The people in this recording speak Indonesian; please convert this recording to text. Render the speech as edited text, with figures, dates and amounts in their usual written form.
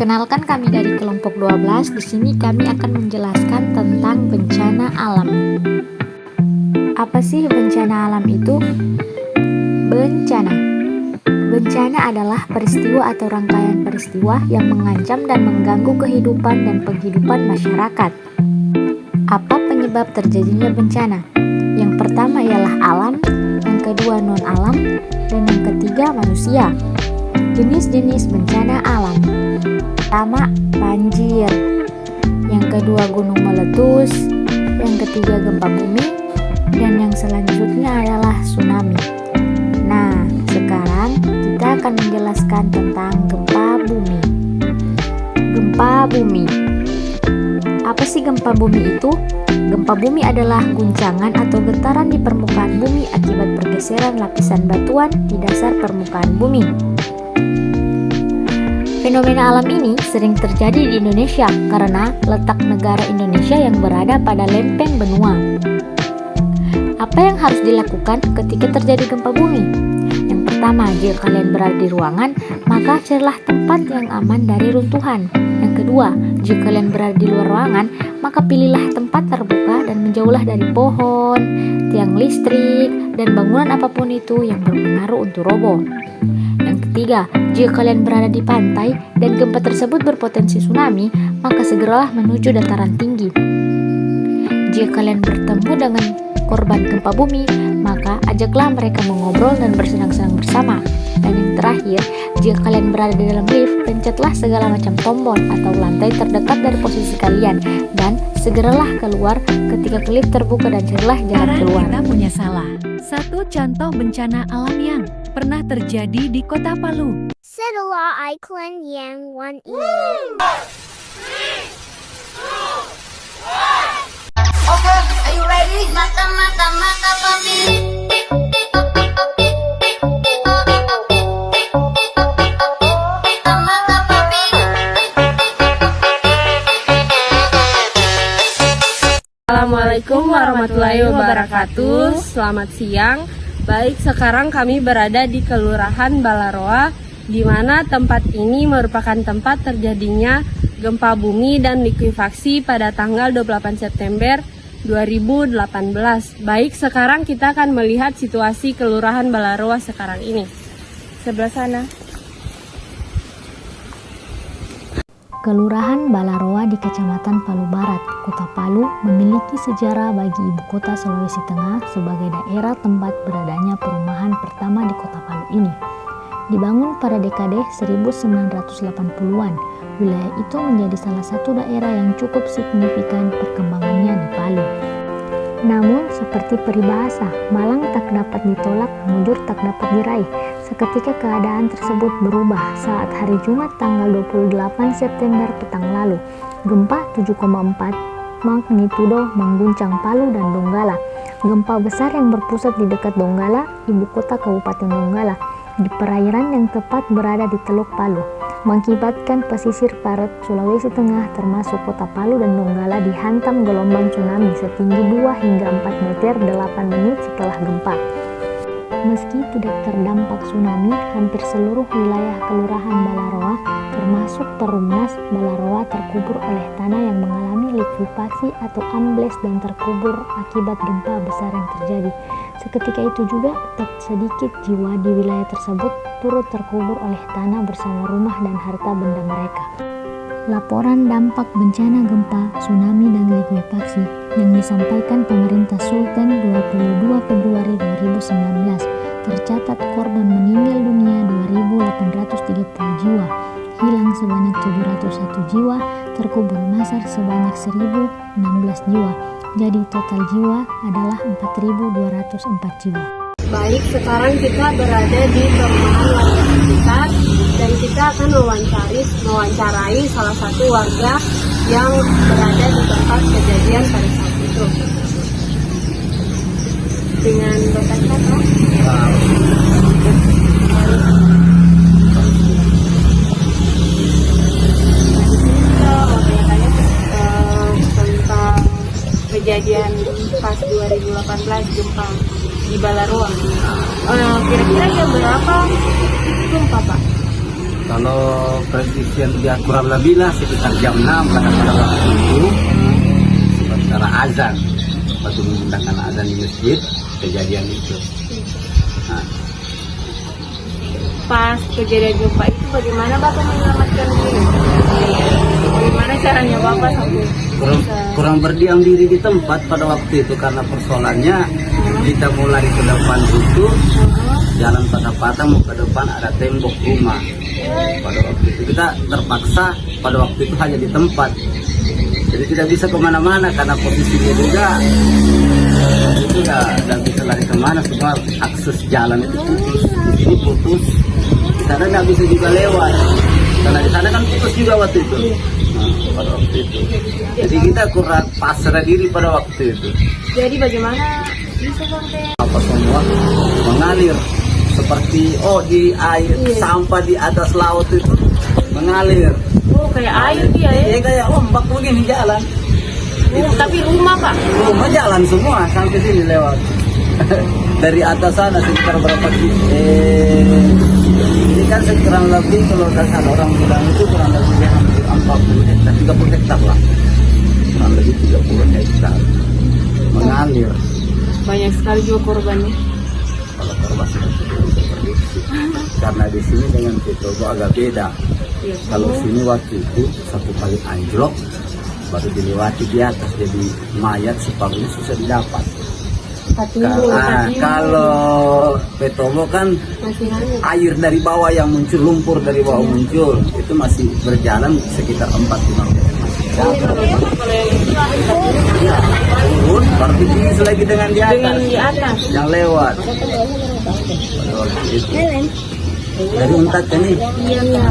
Perkenalkan, kami dari kelompok 12. Di sini kami akan menjelaskan tentang bencana alam. Apa sih bencana alam itu? Bencana adalah peristiwa atau rangkaian peristiwa yang mengancam dan mengganggu kehidupan dan penghidupan masyarakat. Apa penyebab terjadinya bencana? Yang pertama ialah alam, yang kedua non-alam, dan yang ketiga manusia. Jenis-jenis bencana alam. Pertama, banjir. Yang kedua, gunung meletus. Yang ketiga, gempa bumi. Dan yang selanjutnya adalah tsunami. Nah, sekarang kita akan menjelaskan tentang gempa bumi. Gempa bumi. Apa sih gempa bumi itu? Gempa bumi adalah guncangan atau getaran di permukaan bumi akibat pergeseran lapisan batuan di dasar permukaan bumi. Fenomena alam ini sering terjadi di Indonesia karena letak negara Indonesia yang berada pada lempeng benua. Apa yang harus dilakukan ketika terjadi gempa bumi? Yang pertama, jika kalian berada di ruangan, maka carilah tempat yang aman dari runtuhan. Yang kedua, jika kalian berada di luar ruangan, maka pilihlah tempat terbuka dan menjauhlah dari pohon, tiang listrik, dan bangunan apapun itu yang berpengaruh untuk roboh. Yang ketiga, jika kalian berada di pantai dan gempa tersebut berpotensi tsunami, maka segeralah menuju dataran tinggi. Jika kalian bertemu dengan korban gempa bumi, maka ajaklah mereka mengobrol dan bersenang-senang bersama. Dan yang terakhir, jika kalian berada di dalam lift, pencetlah segala macam tombol atau lantai terdekat dari posisi kalian dan segeralah keluar ketika lift terbuka dan carilah jalan keluar. Kita punya salah. Satu contoh bencana alam yang pernah terjadi di Kota Palu. Setelah iklan yang one ini. Okay, are you ready? Mata papi. Assalamualaikum warahmatullahi wabarakatuh. Selamat siang. Baik, sekarang kami berada di Kelurahan Balaroa, di mana tempat ini merupakan tempat terjadinya gempa bumi dan likuifaksi pada tanggal 28 September 2018. Baik, sekarang kita akan melihat situasi Kelurahan Balaroa sekarang ini. Sebelah sana. Kelurahan Balaroa di Kecamatan Palu Barat, Kota Palu, memiliki sejarah bagi ibu kota Sulawesi Tengah sebagai daerah tempat beradanya perumahan pertama di Kota Palu ini. Dibangun pada dekade 1980-an, wilayah itu menjadi salah satu daerah yang cukup signifikan perkembangannya di Palu. Namun, seperti peribahasa, malang tak dapat ditolak, mujur tak dapat diraih. Seketika keadaan tersebut berubah saat hari Jumat tanggal 28 September petang lalu. Gempa 7,4 magnitudo mengguncang Palu dan Donggala. Gempa besar yang berpusat di dekat Donggala, ibu kota Kabupaten Donggala, di perairan yang tepat berada di Teluk Palu, mengakibatkan pesisir barat Sulawesi Tengah termasuk kota Palu dan Donggala dihantam gelombang tsunami setinggi 2 hingga 4 meter 8 menit setelah gempa. Meski tidak terdampak tsunami, hampir seluruh wilayah Kelurahan Balaroa, termasuk Perumnas Balaroa, terkubur oleh tanah yang mengalami likuifaksi atau ambles dan terkubur akibat gempa besar yang terjadi. Seketika itu juga, tak sedikit jiwa di wilayah tersebut turut terkubur oleh tanah bersama rumah dan harta benda mereka. Laporan dampak bencana gempa, tsunami, dan likuifaksi yang disampaikan pemerintah Sultan 22 Februari 2019, tercatat korban meninggal dunia 2.830 jiwa, hilang sebanyak 701 jiwa, terkubur massal sebanyak 1.016 jiwa. Jadi total jiwa adalah 4.204 jiwa. Baik, sekarang kita berada di perumahan warga sekitar dan kita akan mewawancarai salah satu warga yang berada di tempat kejadian pada saat itu. Dengan Bapak siapa? Tentang kejadian pas 2018 gempa di Balaroa. Kira-kira jam berapa gempa, Pak? Kalau presisian dia kurang lebih lah sekitar jam 6 pada waktu itu sementara azan, waktu menggunakan azan di masjid kejadian itu. Nah, Pas kejadian gempa itu bagaimana Bapak menyelamatkan diri? Bagaimana caranya Bapak sampai kurang berdiam diri di tempat pada waktu itu karena persoalannya kita mau lari ke depan itu jalan patah-patah, mau ke depan ada tembok rumah. Pada waktu itu kita terpaksa pada waktu itu hanya di tempat, jadi tidak bisa kemana-mana karena posisinya juga itu udah bisa lari kemana, semua akses jalan itu putus, di sini putus, di sana nggak bisa juga lewat karena di sana kan putus juga waktu itu. Pada waktu itu jadi kita kurang pasrah diri pada waktu itu. Jadi bagaimana bisa sampai Apa semua mengalir seperti di air sampah di atas laut itu mengalir. kayak air dia ya? Ya kayak ombak begini jalan. Tapi rumah Pak? Rumah jalan semua sampai sini lewat. Dari atas sana sekitar berapa ini kan kurang lebih kalau dasar orang bilang itu kurang lebih hampir 40 hektar, 30 hektar lah. Kurang lebih 30 hektar mengalir. Banyak sekali juga korbannya. Kalau korban seperti itu karena di sini dengan Petobo agak beda. Kalau sini waktu itu satu kali anjlok baru dilewati di atas, jadi mayat separuhnya susah didapat. Kalau Petobo kan air dari bawah yang muncul, lumpur dari bawah muncul, itu masih berjalan sekitar 4-5 meter. Ya, turun, baru ditinggi lagi dengan di atas, yang lewat. Pada waktu itu. Dari untat kan nih? Iya.